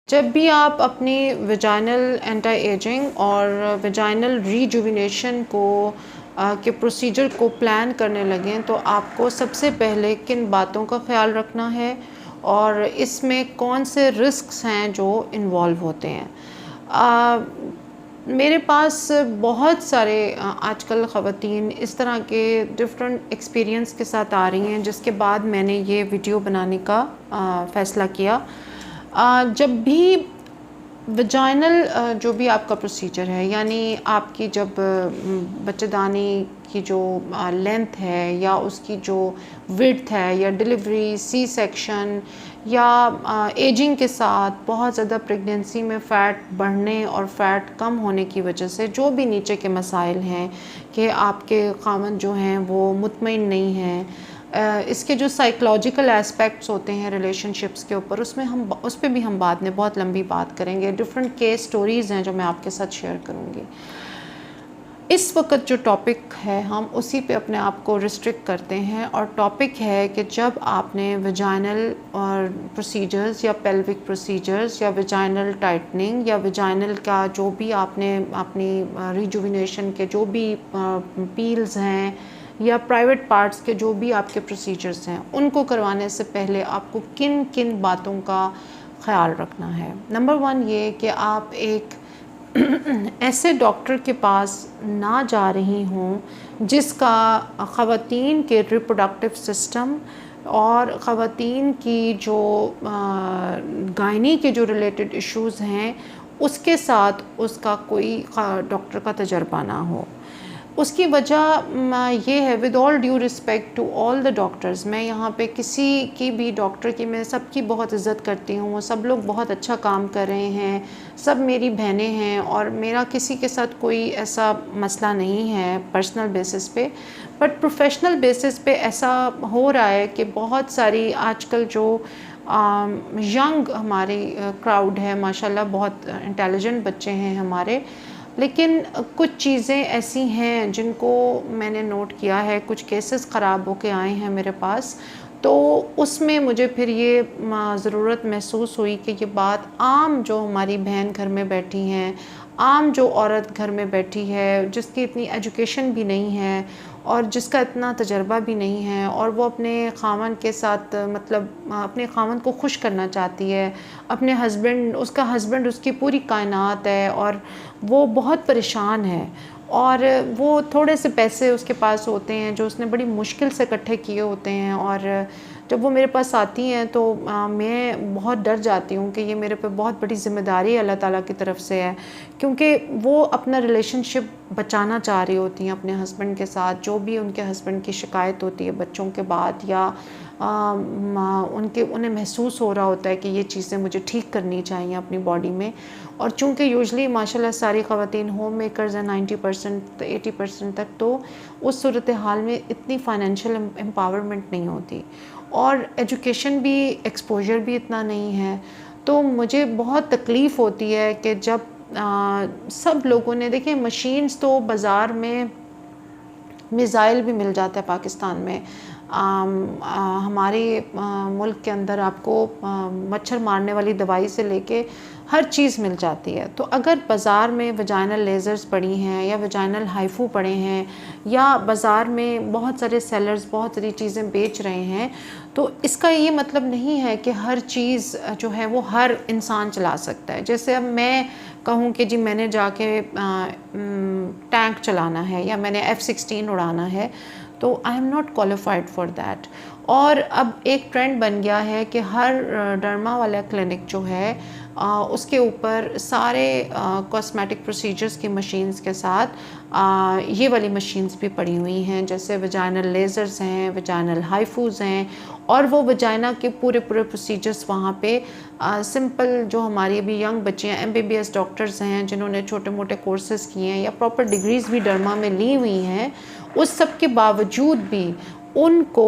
जब भी आप अपनी वेजाइनल एंटी एजिंग और वेजाइनल रीजुविनेशन के प्रोसीजर को प्लान करने लगें तो आपको सबसे पहले किन बातों का ख्याल रखना है और इसमें कौन से रिस्क्स हैं जो इन्वॉल्व होते हैं। मेरे पास बहुत सारे आजकल ख़वातीन इस तरह के डिफरेंट एक्सपीरियंस के साथ आ रही हैं, जिसके बाद मैंने ये वीडियो बनाने का फ़ैसला किया। जब भी वजाइनल जो भी आपका प्रोसीजर है, यानी आपकी जब बच्चेदानी की जो लेंथ है या उसकी जो विड्थ है या डिलीवरी, सी सेक्शन या एजिंग के साथ बहुत ज़्यादा प्रेगनेंसी में फ़ैट बढ़ने और फ़ैट कम होने की वजह से जो भी नीचे के मसाइल हैं कि आपके ख़ावंद जो हैं वो मुतमईन नहीं हैं, इसके जो साइकोलॉजिकल एस्पेक्ट्स होते हैं रिलेशनशिप्स के ऊपर, उस पे भी हम बाद में बहुत लंबी बात करेंगे। डिफरेंट केस स्टोरीज़ हैं जो मैं आपके साथ शेयर करूँगी। इस वक्त जो टॉपिक है हम उसी पे अपने आप को रिस्ट्रिक्ट करते हैं, और टॉपिक है कि जब आपने वेजाइनल और प्रोसीजर्स या पेल्विक प्रोसीजर्स या वेजाइनल टाइटनिंग या वेजाइनल का जो भी आपने अपनी रिजुविनेशन के जो भी पील्स हैं या प्राइवेट पार्ट्स के जो भी आपके प्रोसीजर्स हैं, उनको करवाने से पहले आपको किन किन बातों का ख़्याल रखना है। नंबर 1 ये कि आप एक ऐसे डॉक्टर के पास ना जा रही हों जिसका ख़वातीन के रिप्रोडक्टिव सिस्टम और ख़वातीन की जो गायनी के जो रिलेटेड इश्यूज़ हैं उसके साथ उसका कोई डॉक्टर का तजर्बा ना हो। उसकी वजह ये है, with all due respect to all the doctors, मैं यहाँ पे किसी की भी डॉक्टर की, मैं सबकी बहुत इज़्ज़त करती हूँ, सब लोग बहुत अच्छा काम कर रहे हैं, सब मेरी बहनें हैं और मेरा किसी के साथ कोई ऐसा मसला नहीं है पर्सनल बेसिस पे। बट प्रोफेशनल बेसिस पे ऐसा हो रहा है कि बहुत सारी आजकल जो यंग हमारी क्राउड है, माशाल्लाह बहुत इंटेलिजेंट बच्चे हैं हमारे, लेकिन कुछ चीज़ें ऐसी हैं जिनको मैंने नोट किया है, कुछ केसेस ख़राब होके आए हैं मेरे पास, तो उसमें मुझे फिर ये ज़रूरत महसूस हुई कि ये बात आम जो हमारी बहन घर में बैठी हैं, आम जो औरत घर में बैठी है, जिसकी इतनी एजुकेशन भी नहीं है और जिसका इतना तजर्बा भी नहीं है, और वो अपने ख़ावंद के साथ मतलब अपने ख़ावंद को खुश करना चाहती है, अपने हस्बैंड, उसका हस्बैंड उसकी पूरी कायनात है और वो बहुत परेशान है, और वो थोड़े से पैसे उसके पास होते हैं जो उसने बड़ी मुश्किल से इकट्ठे किए होते हैं, और जब वो मेरे पास आती हैं तो मैं बहुत डर जाती हूँ कि ये मेरे पे बहुत बड़ी ज़िम्मेदारी अल्लाह ताला की तरफ से है, क्योंकि वो अपना रिलेशनशिप बचाना चाह रही होती हैं अपने हस्बैंड के साथ। जो भी उनके हस्बैंड की शिकायत होती है बच्चों के बाद, या उन्हें महसूस हो रहा होता है कि ये चीज़ें मुझे ठीक करनी चाहिए अपनी बॉडी में, और चूँकि यूजली माशाल्लाह सारी ख़वातीन होम मेकर्स हैं 90% 80% तक, तो उस सूरत हाल में इतनी फाइनेंशियल एम्पावरमेंट नहीं होती और एजुकेशन भी, एक्सपोजर भी इतना नहीं है। तो मुझे बहुत तकलीफ़ होती है कि जब सब लोगों ने, देखिए मशीन्स तो बाज़ार में, मिसाइल भी मिल जाता है पाकिस्तान में, हमारे मुल्क के अंदर आपको मच्छर मारने वाली दवाई से लेके हर चीज़ मिल जाती है। तो अगर बाज़ार में वजाइनल लेज़र्स पड़ी हैं या वजाइनल हाइफू पड़े हैं या बाज़ार में बहुत सारे सेलर्स बहुत सारी चीज़ें बेच रहे हैं, तो इसका ये मतलब नहीं है कि हर चीज़ जो है वो हर इंसान चला सकता है। जैसे अब मैं कहूँ कि जी मैंने जाके टैंक चलाना है या मैंने F-16 उड़ाना है, तो I am not qualified for that. और अब एक ट्रेंड बन गया है कि हर डर्मा वाला क्लिनिक जो है उसके ऊपर सारे कॉस्मेटिक प्रोसीजर्स की मशीन्स के साथ ये वाली मशीन्स भी पड़ी हुई हैं, जैसे वजाइनल लेज़र्स हैं, वजाइनल हाइफूज़ हैं, और वो वजाइना के पूरे प्रोसीजर्स वहाँ पे सिंपल जो हमारी अभी यंग बच्चे हैं, MBBS डॉक्टर्स हैं जिन्होंने छोटे मोटे कोर्सेज़ किए हैं या प्रॉपर डिग्रीज़ भी डर्मा में ली हुई हैं, उस सब के बावजूद भी उनको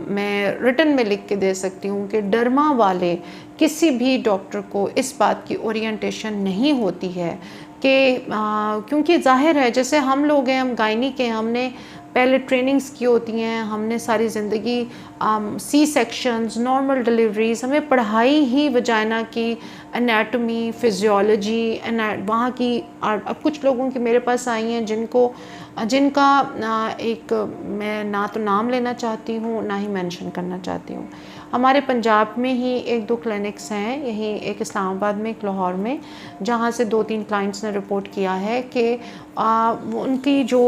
मैं रिटन में लिख के दे सकती हूँ कि डर्मा वाले किसी भी डॉक्टर को इस बात की ओरिएंटेशन नहीं होती है कि क्योंकि ज़ाहिर है जैसे हम लोग हैं, हम गायनी के, हमने पहले ट्रेनिंग्स की होती हैं, हमने सारी ज़िंदगी सी सेक्शंस, नॉर्मल डिलीवरीज़, हमें पढ़ाई ही वजाइना की एनाटॉमी, फिजियोलॉजी, वहाँ की अब कुछ लोगों की मेरे पास आई हैं जिनका एक, मैं ना तो नाम लेना चाहती हूँ ना ही मेंशन करना चाहती हूँ। हमारे पंजाब में ही 1-2 क्लिनिक्स हैं, यहीं एक इस्लामाबाद में, एक लाहौर में, जहाँ से 2-3 क्लाइंट्स ने रिपोर्ट किया है कि उनकी जो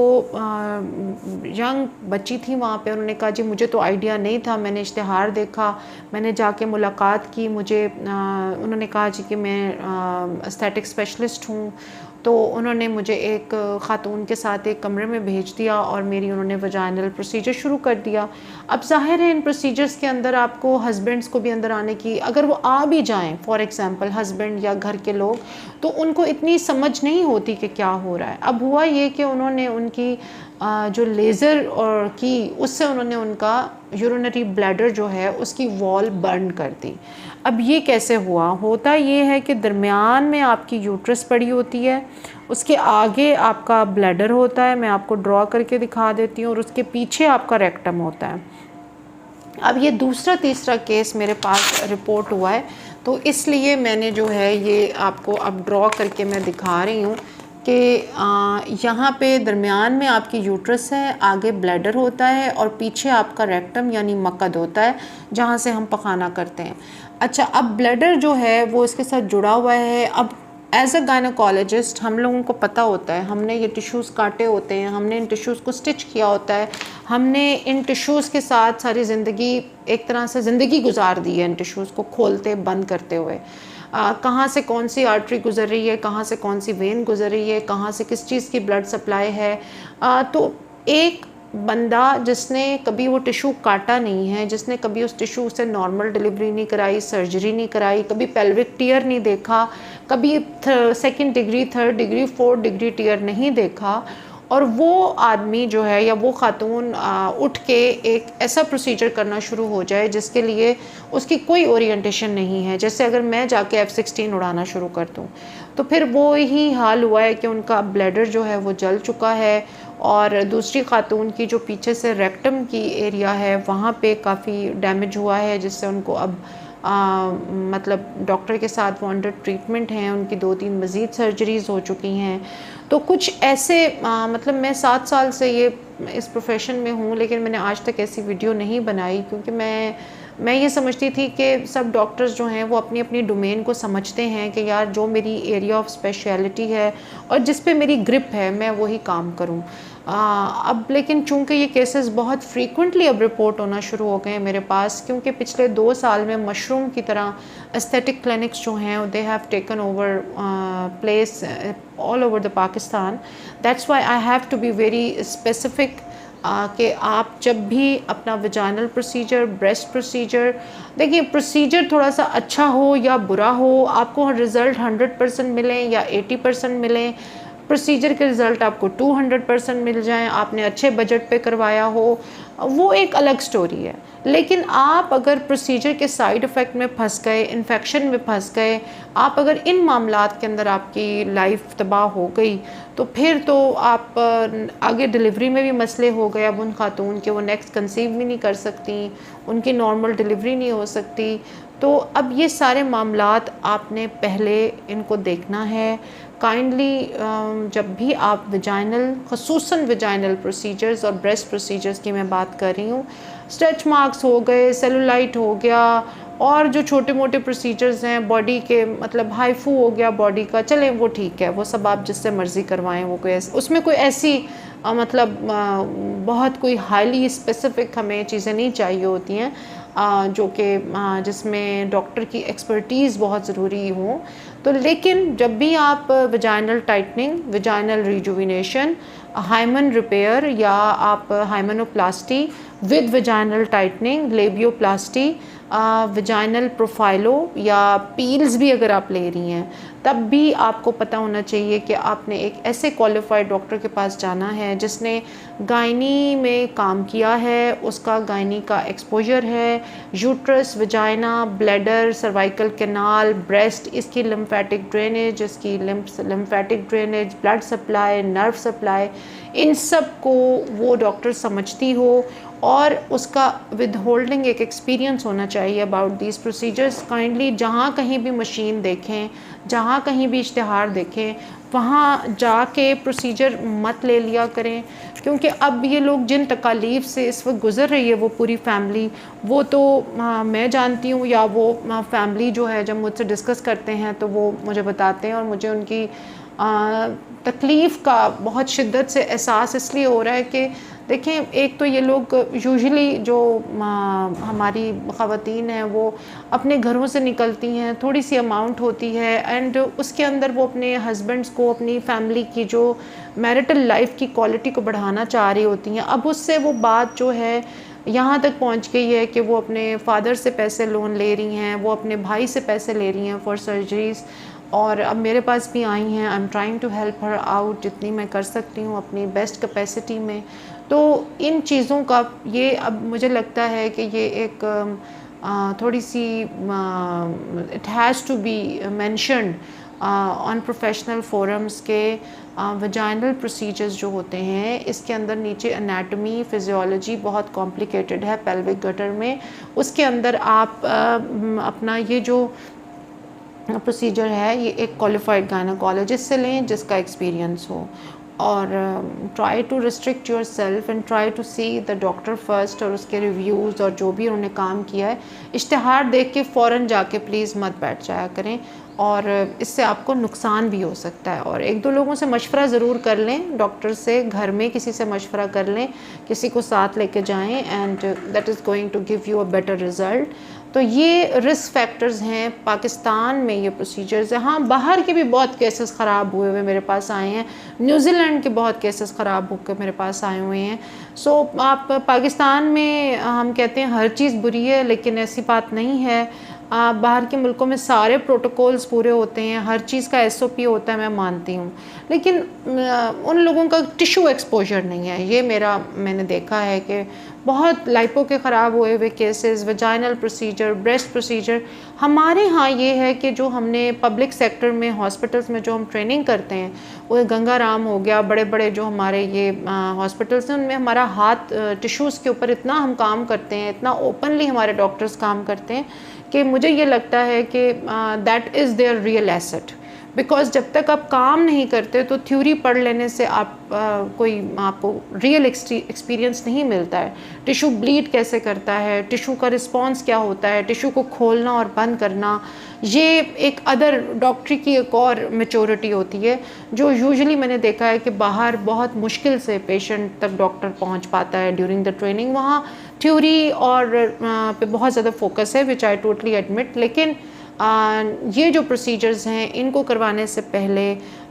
यंग बच्ची थी वहाँ पे, उन्होंने कहा जी मुझे तो आइडिया नहीं था, मैंने इश्तिहार देखा, मैंने जाके मुलाकात की, मुझे उन्होंने कहा जी कि मैं एस्थेटिक स्पेशलिस्ट हूँ, तो उन्होंने मुझे एक ख़ातून के साथ एक कमरे में भेज दिया और मेरी उन्होंने वजाइनल प्रोसीजर शुरू कर दिया। अब ज़ाहिर है इन प्रोसीजर्स के अंदर आपको हस्बैंड्स को भी अंदर आने की, अगर वो आ भी जाएं फॉर एग्ज़ाम्पल हस्बैंड या घर के लोग, तो उनको इतनी समझ नहीं होती कि क्या हो रहा है। अब हुआ ये कि उन्होंने उनकी जो लेज़र और की, उससे उन्होंने उनका यूरिनरी ब्लैडर जो है उसकी वॉल बर्न कर दी। अब ये कैसे हुआ? होता ये है कि दरमियान में आपकी यूट्रस पड़ी होती है, उसके आगे आपका ब्लैडर होता है, मैं आपको ड्रॉ करके दिखा देती हूँ, और उसके पीछे आपका रेक्टम होता है। अब ये दूसरा तीसरा केस मेरे पास रिपोर्ट हुआ है, तो इसलिए मैंने जो है ये आपको अब ड्रॉ करके मैं दिखा रही हूँ कि यहाँ पे दरमियान में आपकी यूट्रस है, आगे ब्लैडर होता है और पीछे आपका रेक्टम यानी मकद होता है, जहाँ से हम पखाना करते हैं। अच्छा, अब ब्लैडर जो है वो इसके साथ जुड़ा हुआ है। अब एज अ गायनोकोलॉजिस्ट हम लोगों को पता होता है, हमने ये टिश्यूज़ काटे होते हैं, हमने इन टिश्यूज़ को स्टिच किया होता है, हमने इन टिश्यूज़ के साथ सारी ज़िंदगी, एक तरह से ज़िंदगी गुजार दी है इन टिश्यूज़ को खोलते बंद करते हुए। कहाँ से कौन सी आर्टरी गुजर रही है, कहाँ से कौन सी वेन गुजर रही है, कहाँ से किस चीज़ की ब्लड सप्लाई है। तो एक बंदा जिसने कभी वो टिश्यू काटा नहीं है, जिसने कभी उस टिश्यू से नॉर्मल डिलीवरी नहीं कराई, सर्जरी नहीं कराई, कभी पेल्विक टियर नहीं देखा, कभी 2nd degree, 3rd degree, 4th degree tier नहीं देखा, और वो आदमी जो है या वो खातून उठ के एक ऐसा प्रोसीजर करना शुरू हो जाए जिसके लिए उसकी कोई ओरिएंटेशन नहीं है, जैसे अगर मैं जाके F-16 उड़ाना शुरू कर दूँ, तो फिर वो ही हाल हुआ है कि उनका ब्लैडर जो है वो जल चुका है, और दूसरी खातून की जो पीछे से रेक्टम की एरिया है वहाँ पे काफ़ी डैमेज हुआ है, जिससे उनको अब मतलब डॉक्टर के साथ वो अंडर ट्रीटमेंट हैं, उनकी 2-3 मज़ीद सर्जरीज़ हो चुकी हैं। तो कुछ ऐसे मतलब मैं 7 साल से ये इस प्रोफेशन में हूँ, लेकिन मैंने आज तक ऐसी वीडियो नहीं बनाई, क्योंकि मैं ये समझती थी कि सब डॉक्टर्स जो हैं वो अपनी अपनी डोमेन को समझते हैं कि यार जो मेरी एरिया ऑफ स्पेशलिटी है और जिस पे मेरी ग्रिप है मैं वही काम करूँ। अब लेकिन चूंकि ये केसेस बहुत फ्रीक्वेंटली अब रिपोर्ट होना शुरू हो गए हैं मेरे पास, क्योंकि पिछले 2 साल में मशरूम की तरह एस्थेटिक क्लिनिक्स जो हैं they have taken over place all over the Pakistan. That's why I have to be very specific कि आप जब भी अपना वजाइनल प्रोसीजर, ब्रेस्ट प्रोसीजर, देखिए प्रोसीजर थोड़ा सा अच्छा हो या बुरा हो, आपको रिज़ल्ट 100% मिलें या 80% मिलें, प्रोसीजर के रिज़ल्ट आपको 200% मिल जाएं, आपने अच्छे बजट पे करवाया हो, वो एक अलग स्टोरी है। लेकिन आप अगर प्रोसीजर के साइड इफ़ेक्ट में फंस गए, इन्फेक्शन में फंस गए, आप अगर इन मामलात के अंदर आपकी लाइफ तबाह हो गई, तो फिर तो आप आगे डिलीवरी में भी मसले हो गए। अब उन खातून के वो नेक्स्ट कंसीव भी नहीं कर सकती, उनकी नॉर्मल डिलीवरी नहीं हो सकती। तो अब ये सारे मामलात आपने पहले इनको देखना है। काइंडली जब भी आप वजाइनल, ख़ुसूसन वजाइनल प्रोसीजर्स और ब्रेस्ट प्रोसीजर्स की मैं बात कर रही हूँ, स्ट्रेच मार्क्स हो गए, सेलुलाइट हो गया, और जो छोटे मोटे प्रोसीजर्स हैं बॉडी के, मतलब हाइफू हो गया बॉडी का, चलें वो ठीक है, वो सब आप जिससे मर्ज़ी करवाएं, वो कोई उसमें कोई ऐसी मतलब बहुत कोई हाईली स्पेसिफिक हमें चीज़ें नहीं चाहिए होती हैं, जो कि जिसमें डॉक्टर की एक्सपर्टीज़ बहुत ज़रूरी हो। तो लेकिन जब भी आप vaginal tightening, vaginal rejuvenation, hymen repair या आप hymenoplasty with vaginal tightening, labiaplasty, vaginal Profhilo या पील्स भी अगर आप ले रही हैं, तब भी आपको पता होना चाहिए कि आपने एक ऐसे क्वालिफाइड डॉक्टर के पास जाना है जिसने गायनी में काम किया है, उसका गायनी का एक्सपोजर है, uterus, vagina, bladder, cervical canal, breast, इसकी लिम्फेटिक ड्रेनेज, इसकी lymphatic drainage, blood supply, nerve supply, इन सब को वो डॉक्टर समझती हो, और उसका विद होल्डिंग एक एक्सपीरियंस होना चाहिए अबाउट दीज प्रोसीजर्स। काइंडली जहाँ कहीं भी मशीन देखें, जहाँ कहीं भी इश्तिहार देखें, वहाँ जाके प्रोसीजर मत ले लिया करें, क्योंकि अब ये लोग जिन तकालीफ से इस वक्त गुज़र रही है वो पूरी फैमिली, वो तो मैं जानती हूँ, या वो फैमिली जो है जब मुझसे डिस्कस करते हैं तो वो मुझे बताते हैं, और मुझे उनकी तकलीफ़ का बहुत शिद्दत से एहसास इसलिए हो रहा है कि देखें, एक तो ये लोग यूजुअली जो हमारी ख़वातीन हैं वो अपने घरों से निकलती हैं, थोड़ी सी अमाउंट होती है, एंड उसके अंदर वो अपने हस्बैंड्स को, अपनी फैमिली की जो मैरिटल लाइफ की क्वालिटी को बढ़ाना चाह रही होती हैं। अब उससे वो बात जो है यहाँ तक पहुँच गई है कि वो अपने फादर से पैसे लोन ले रही हैं, वो अपने भाई से पैसे ले रही हैं फॉर सर्जरीज़, और अब मेरे पास भी आई हैं। I am trying to help her out जितनी मैं कर सकती हूँ अपनी बेस्ट कैपेसिटी में। तो इन चीज़ों का ये अब मुझे लगता है कि ये एक थोड़ी सी it has to be mentioned on professional forums के वजाइनल प्रोसीजर्स जो होते हैं, इसके अंदर नीचे एनाटमी, फिजियोलॉजी बहुत कॉम्प्लिकेटेड है पेल्विक गटर में। उसके अंदर आप अपना ये जो प्रोसीजर है ये एक क्वालिफाइड गायनेकोलॉजिस्ट से लें जिसका एक्सपीरियंस हो, और try to restrict yourself and try to see the doctor first, और उसके रिव्यूज़ और जो भी उन्होंने काम किया है, इश्तिहार देख के फ़ौरन जाके प्लीज़ मत बैठ जाया करें, और इससे आपको नुकसान भी हो सकता है। और एक दो लोगों से मशवरा ज़रूर कर लें, डॉक्टर से, घर में किसी से मशवरा कर लें, किसी को साथ लेके जाएं, and that is going to give you a better result. तो ये रिस्क फैक्टर्स हैं पाकिस्तान में, ये प्रोसीजर्स हैं। हाँ, बाहर के भी बहुत केसेस ख़राब हुए हुए मेरे पास आए हैं, न्यूजीलैंड के बहुत केसेस ख़राब होकर मेरे पास आए हुए हैं। सो आप पाकिस्तान में हम कहते हैं हर चीज़ बुरी है, लेकिन ऐसी बात नहीं है। बाहर के मुल्कों में सारे प्रोटोकॉल्स पूरे होते हैं, हर चीज़ का SOP होता है, मैं मानती हूँ, लेकिन उन लोगों का टिश्यू एक्सपोजर नहीं है। ये मैंने देखा है कि बहुत लाइपो के ख़राब हुए हुए cases, vaginal procedure, breast procedure. हमारे यहाँ ये है कि जो हमने पब्लिक सेक्टर में हॉस्पिटल्स में जो हम ट्रेनिंग करते हैं, वो गंगाराम हो गया, बड़े बड़े जो हमारे ये हॉस्पिटल्स हैं, उनमें हमारा हाथ टिश्यूज़ के ऊपर इतना हम काम करते हैं, इतना ओपनली हमारे डॉक्टर्स काम करते हैं कि मुझे ये लगता है कि that is there real asset. Because जब तक आप काम नहीं करते तो थ्योरी पढ़ लेने से आपको रियल एक्सपीरियंस नहीं मिलता है। टिश्यू ब्लीड कैसे करता है, टिश्यू का रिस्पॉन्स क्या होता है, टिश्यू को खोलना और बंद करना, ये एक अदर डॉक्टरी की एक और मैच्योरिटी होती है, जो यूजुअली मैंने देखा है कि बाहर बहुत मुश्किल से पेशेंट तक डॉक्टर पहुंच पाता है ड्यूरिंग द ट्रेनिंग। वहाँ थ्योरी और पे बहुत ज़्यादा फोकस है, विच आई टोटली एडमिट, लेकिन ये जो प्रोसीजर्स हैं इनको करवाने से पहले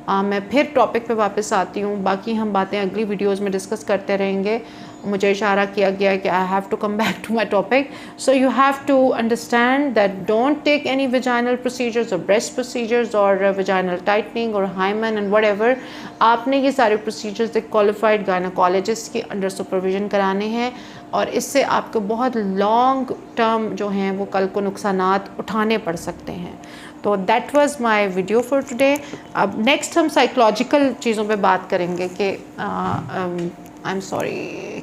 मैं फिर टॉपिक पे वापस आती हूँ। बाकी हम बातें अगली वीडियोस में डिस्कस करते रहेंगे। मुझे इशारा किया गया कि I have to come back to my topic, so you have to understand that don't take any vaginal procedures और ब्रेस्ट प्रोसीजर्स और वजाइनल टाइटनिंग और हाइमन एंड व्हाटएवर। आपने ये सारे प्रोसीजर्स एक क्वालिफाइड गायनेकोलॉजिस्ट के अंडर सुपरविजन कराने हैं, और इससे आपको बहुत लॉन्ग टर्म जो हैं वो कल को नुकसानात उठाने पड़ सकते हैं। तो that was my video for today. अब नेक्स्ट हम साइकोलॉजिकल चीज़ों पे बात करेंगे कि आई एम सॉरी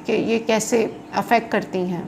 कि ये कैसे अफेक्ट करती हैं।